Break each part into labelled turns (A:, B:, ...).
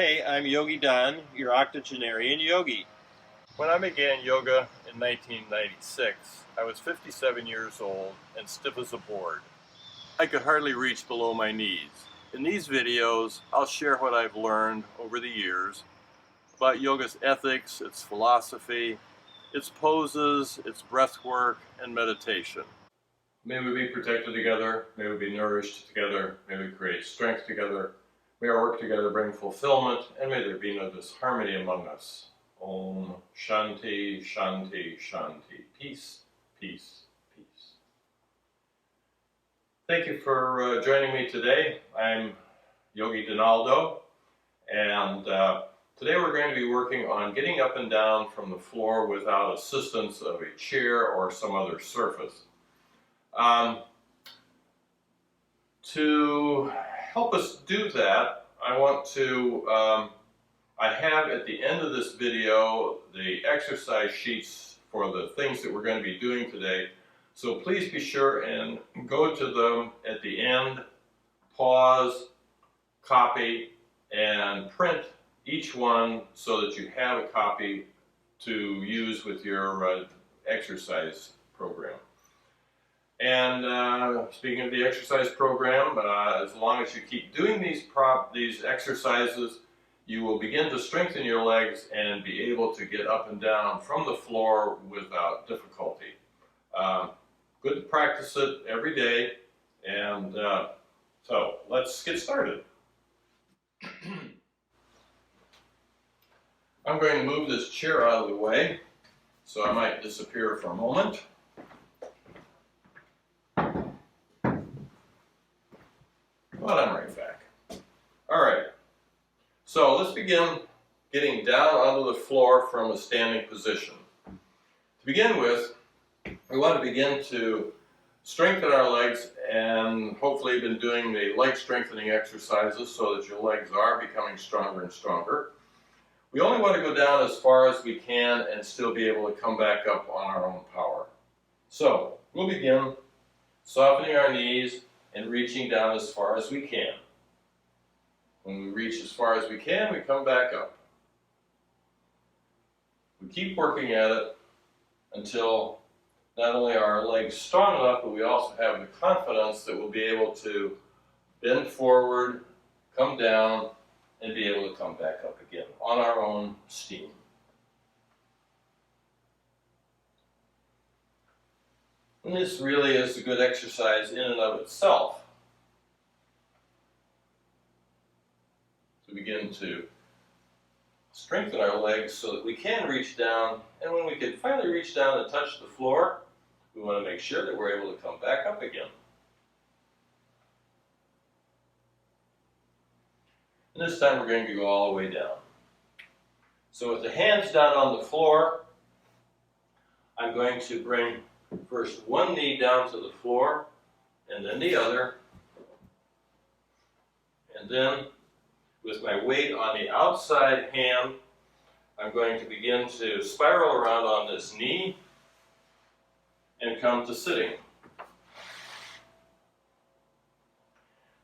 A: Hey, I'm Yogi Don, your octogenarian yogi. When I began yoga in 1996, I was 57 years old and stiff as a board. I could hardly reach below my knees. In these videos, I'll share what I've learned over the years about yoga's ethics, its philosophy, its poses, its breath work, and meditation. May we be protected together, may we be nourished together, may we create strength together, may our work together bring fulfillment, and may there be no disharmony among us. Om Shanti, Shanti, Shanti. Peace, peace, peace. Thank you for joining me today. I'm YogiDonaldo, and today we're going to be working on getting up and down from the floor without assistance of a chair or some other surface. To help us do that, I have at the end of this video the exercise sheets for the things that we're going to be doing today. So please be sure and go to them at the end, pause, copy, and print each one so that you have a copy to use with your exercise program. And speaking of the exercise program, as long as you keep doing these exercises, you will begin to strengthen your legs and be able to get up and down from the floor without difficulty. Good to practice it every day, and so let's get started. I'm going to move this chair out of the way, so I might disappear for a moment. But I'm right back. All right, so let's begin getting down onto the floor from a standing position. To begin with, we want to begin to strengthen our legs, and hopefully you've been doing the leg strengthening exercises so that your legs are becoming stronger and stronger. We only want to go down as far as we can and still be able to come back up on our own power. So we'll begin softening our knees and reaching down as far as we can. When we reach as far as we can, we come back up. We keep working at it until not only are our legs strong enough, but we also have the confidence that we'll be able to bend forward, come down, and be able to come back up again on our own steam. And this really is a good exercise in and of itself. To begin to strengthen our legs so that we can reach down, and when we can finally reach down and touch the floor, we want to make sure that we're able to come back up again. And this time we're going to go all the way down. So with the hands down on the floor, I'm going to bring first one knee down to the floor, and then the other. And then, with my weight on the outside hand, I'm going to begin to spiral around on this knee and come to sitting.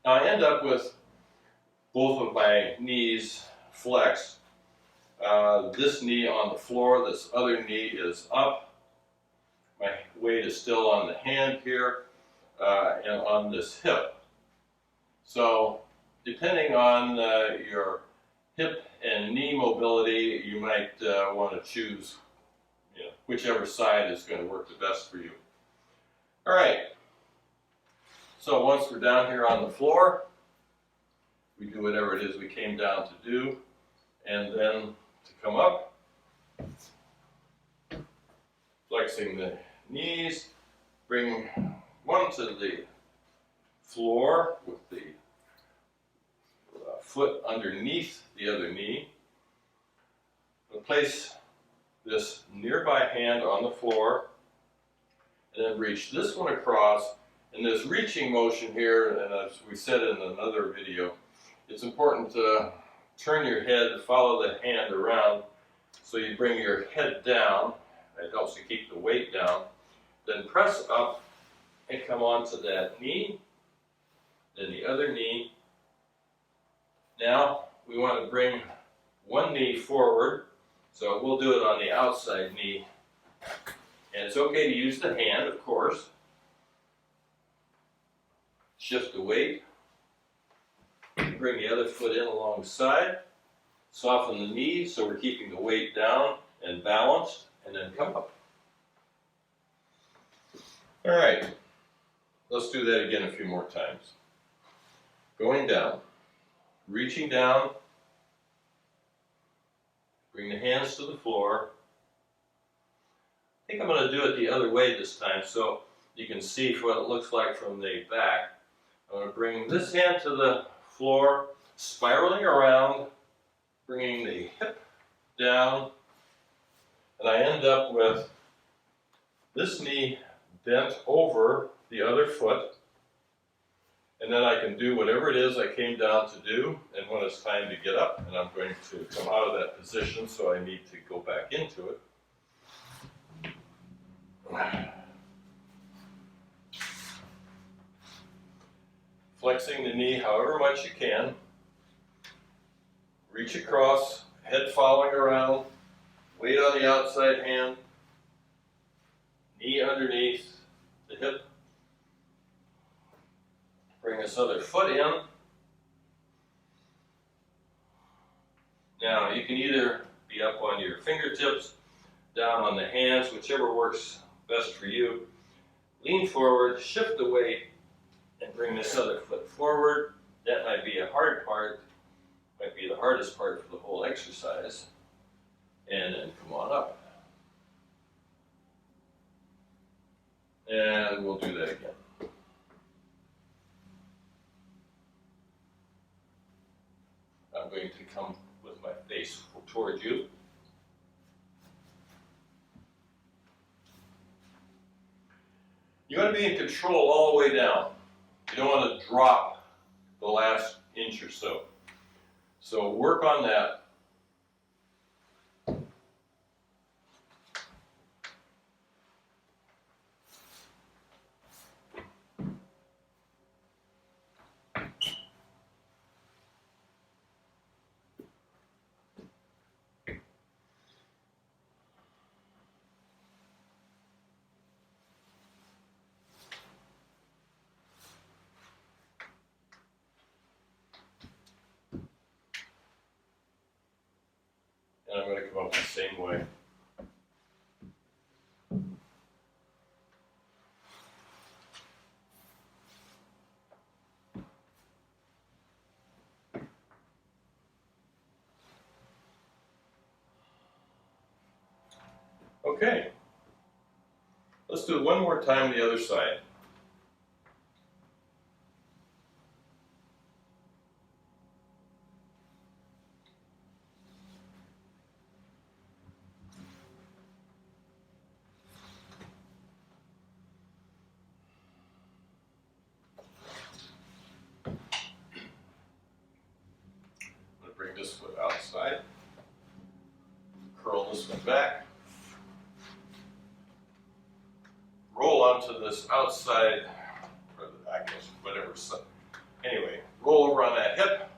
A: Now I end up with both of my knees flexed. This knee on the floor, this other knee is up. My weight is still on the hand here and on this hip. So depending on your hip and knee mobility, you might want to choose whichever side is going to work the best for you. All right, so once we're down here on the floor, we do whatever it is we came down to do, and then to come up, flexing the knees, bring one to the floor with the foot underneath the other knee. We'll place this nearby hand on the floor, and then reach this one across. In this reaching motion here, and as we said in another video, it's important to turn your head, follow the hand around, so you bring your head down. It helps you keep the weight down. Then press up and come onto that knee, then the other knee. Now we want to bring one knee forward, so we'll do it on the outside knee. And it's okay to use the hand, of course. Shift the weight. Bring the other foot in alongside. Soften the knee so we're keeping the weight down and balanced, and then come up. All right, let's do that again a few more times. Going down, reaching down, bring the hands to the floor. I think I'm going to do it the other way this time so you can see what it looks like from the back. I'm going to bring this hand to the floor, spiraling around, bringing the hip down, and I end up with this knee bent over the other foot, and then I can do whatever it is I came down to do, and when it's time to get up, and I'm going to come out of that position, so I need to go back into it. Flexing the knee however much you can. Reach across, head following around, weight on the outside hand, knee underneath the hip. Bring this other foot in. Now you can either be up on your fingertips, down on the hands, whichever works best for you. Lean forward, shift the weight, and bring this other foot forward. That might be a hard part, might be the hardest part for the whole exercise. And then come on up. And we'll do that again. I'm going to come with my face toward you. You want to be in control all the way down. You don't want to drop the last inch or so. So work on that. And I'm going to come up the same way. Okay. Let's do it one more time the other side. Bring this foot outside, curl this one back, roll onto this outside, or I guess whatever. Anyway, roll over on that hip,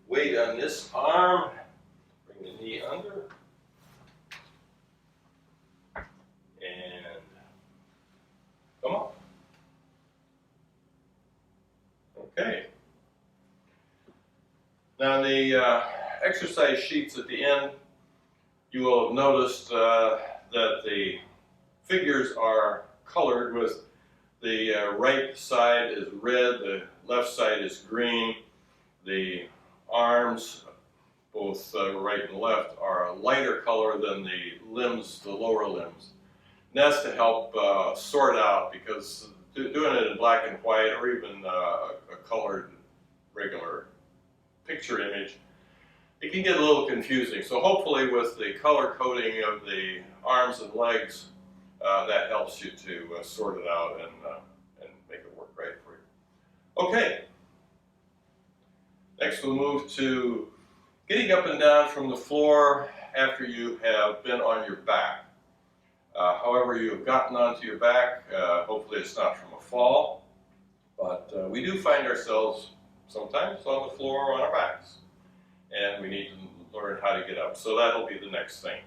A: weight on this arm, bring the knee under, and come up. Okay. Now, in the exercise sheets at the end, you will have noticed that the figures are colored with the right side is red, the left side is green. The arms, both right and left, are a lighter color than the limbs, the lower limbs. And that's to help sort out, because doing it in black and white or even a colored regular picture image, it can get a little confusing. So hopefully with the color coding of the arms and legs, that helps you to sort it out and make it work right for you. Okay. Next we'll move to getting up and down from the floor after you have been on your back. However you have gotten onto your back, hopefully it's not from a fall, but we do find ourselves sometimes on the floor or on our backs. and we need to learn how to get up. So that'll be the next thing.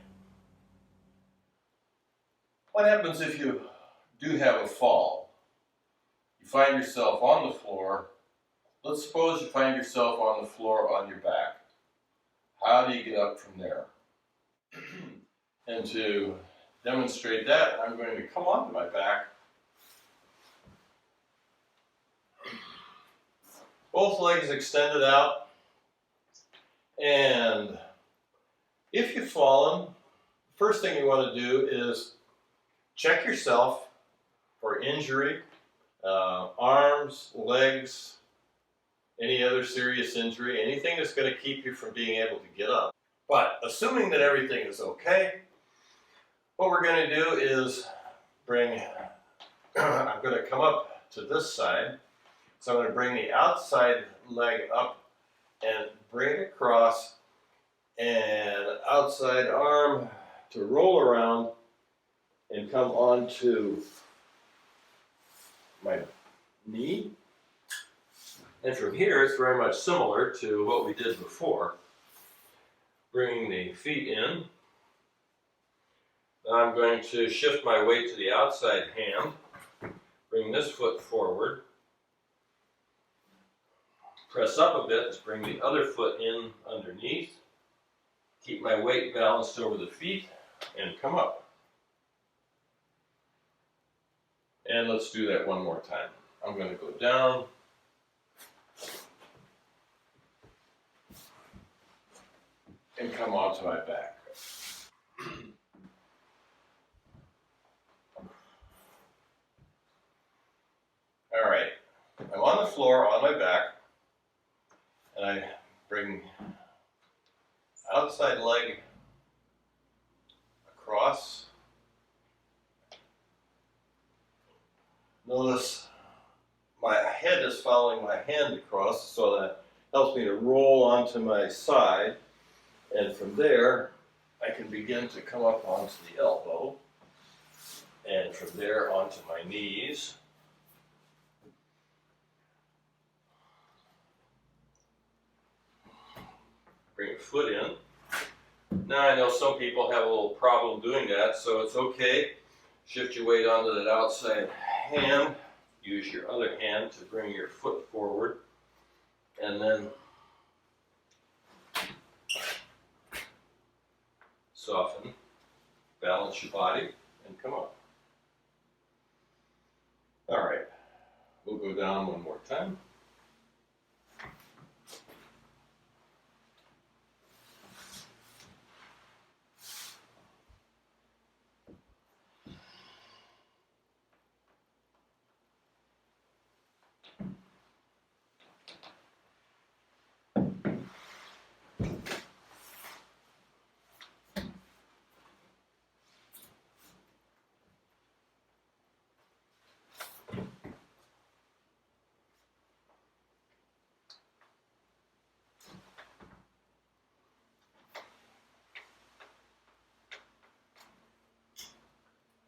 A: What happens if you do have a fall? You find yourself on the floor. Let's suppose you find yourself on the floor on your back. How do you get up from there? And to demonstrate that, I'm going to come onto my back. Both legs extended out. And if you've fallen, the first thing you want to do is check yourself for injury, arms, legs, any other serious injury, anything that's going to keep you from being able to get up. But assuming that everything is okay, what we're going to do is I'm going to come up to this side. So I'm going to bring the outside leg up and bring it across, and outside arm to roll around and come onto my knee. And from here, it's very much similar to what we did before. Bringing the feet in. Now I'm going to shift my weight to the outside hand. Bring this foot forward. Press up a bit to bring the other foot in underneath. Keep my weight balanced over the feet and come up. And let's do that one more time. I'm going to go down. And come onto my back. All right, I'm on the floor on my back, and I bring outside leg across. Notice my head is following my hand across, so that helps me to roll onto my side. And from there, I can begin to come up onto the elbow, and from there onto my knees. Bring a foot in. Now I know some people have a little problem doing that, so it's okay. Shift your weight onto that outside hand. Use your other hand to bring your foot forward, and then soften, balance your body, and come up. All right, we'll go down one more time.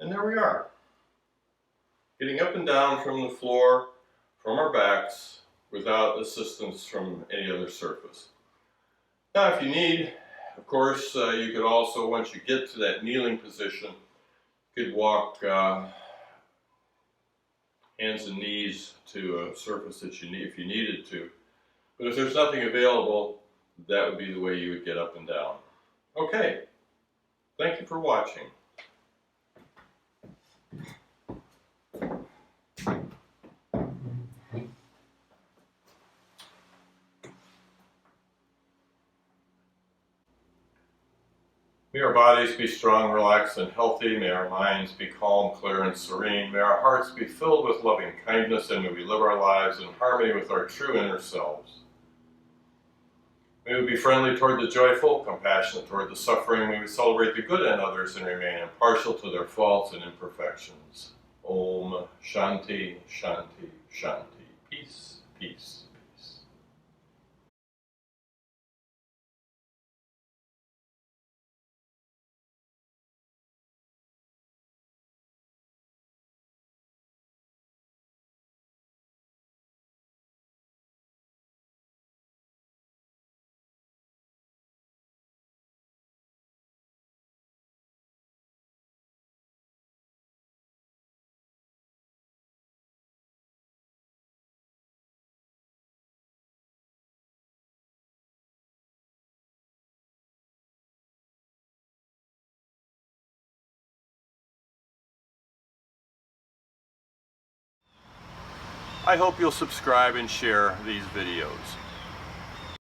A: And there we are, getting up and down from the floor, from our backs, without assistance from any other surface. Now if you need, of course, you could also, once you get to that kneeling position, you could walk hands and knees to a surface that you need if you needed to. But if there's nothing available, that would be the way you would get up and down. Okay, thank you for watching. May our bodies be strong, relaxed, and healthy. May our minds be calm, clear, and serene. May our hearts be filled with loving kindness, and may we live our lives in harmony with our true inner selves. May we be friendly toward the joyful, compassionate toward the suffering. May we celebrate the good in others and remain impartial to their faults and imperfections. Om Shanti, Shanti, Shanti. Peace, peace. I hope you'll subscribe and share these videos.